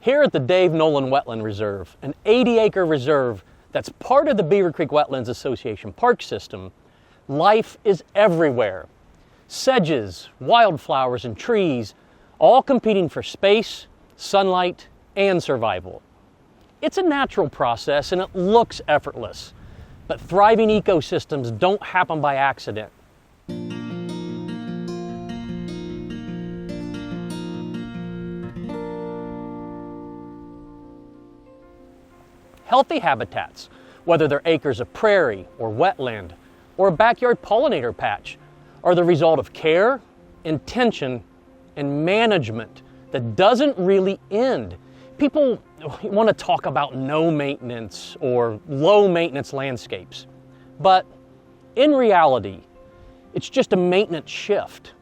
Here at the Dave Nolin Wetland Reserve, an 80-acre reserve that's part of the Beaver Creek Wetlands Association park system, life is everywhere. Sedges, wildflowers, and trees, all competing for space, sunlight, and survival. It's a natural process and it looks effortless, but thriving ecosystems don't happen by accident. Healthy habitats, whether they're acres of prairie or wetland or a backyard pollinator patch, are the result of care, intention, and management that doesn't really end. People want to talk about no maintenance or low maintenance landscapes, but in reality, it's just a maintenance shift.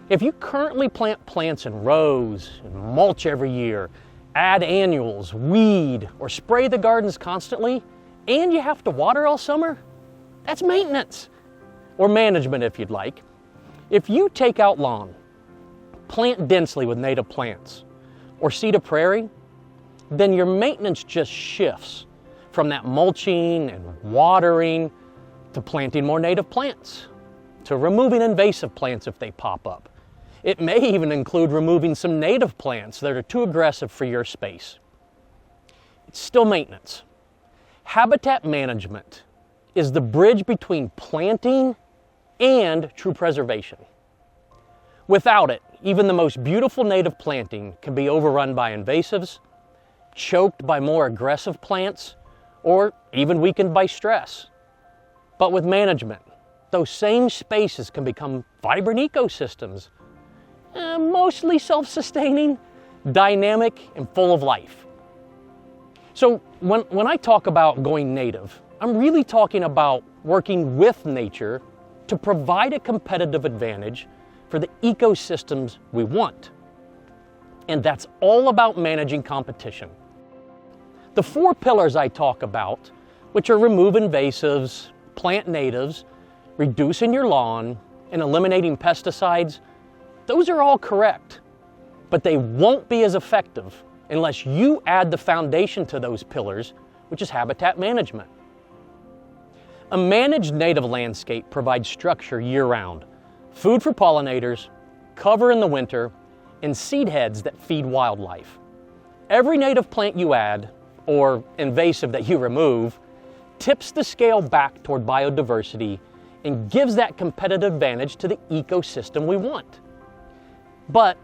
If you currently plant plants in rows and mulch every year, add annuals, weed, or spray the gardens constantly, and you have to water all summer, that's maintenance, or management if you'd like. If you take out lawn, plant densely with native plants, or seed a prairie, then your maintenance just shifts from that mulching and watering to planting more native plants, to removing invasive plants if they pop up. It may even include removing some native plants that are too aggressive for your space. It's still maintenance. Habitat management is the bridge between planting and true preservation. Without it, even the most beautiful native planting can be overrun by invasives, choked by more aggressive plants, or even weakened by stress. But with management, those same spaces can become vibrant ecosystems, mostly self-sustaining, dynamic, and full of life. So when I talk about going native, I'm really talking about working with nature to provide a competitive advantage for the ecosystems we want. And that's all about managing competition. The 4 pillars I talk about, which are remove invasives, plant natives, reducing your lawn, and eliminating pesticides, those are all correct, but they won't be as effective unless you add the foundation to those pillars, which is habitat management. A managed native landscape provides structure year-round, food for pollinators, cover in the winter, and seed heads that feed wildlife. Every native plant you add, or invasive that you remove, tips the scale back toward biodiversity and gives that competitive advantage to the ecosystem we want. But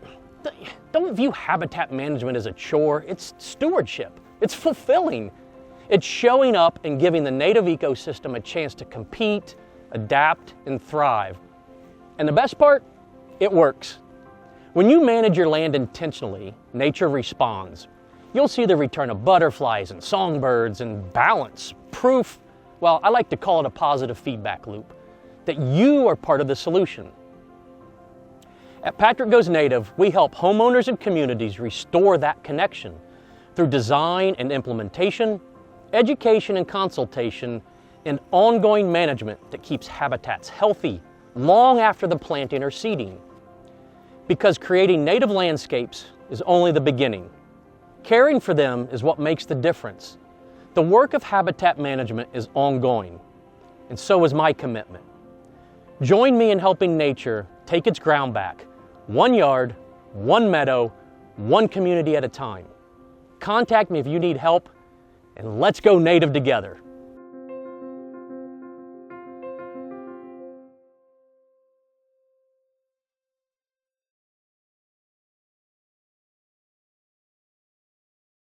don't view habitat management as a chore. It's stewardship. It's fulfilling. It's showing up and giving the native ecosystem a chance to compete, adapt, and thrive. And the best part? It works. When you manage your land intentionally, nature responds. You'll see the return of butterflies and songbirds and balance, proof, well, I like to call it a positive feedback loop, that you are part of the solution. At Patrick Goes Native, we help homeowners and communities restore that connection through design and implementation, education and consultation, and ongoing management that keeps habitats healthy long after the planting or seeding. Because creating native landscapes is only the beginning. Caring for them is what makes the difference. The work of habitat management is ongoing, and so is my commitment. Join me in helping nature take its ground back, 1 yard, 1 meadow, 1 community at a time. Contact me if you need help, and let's go native together.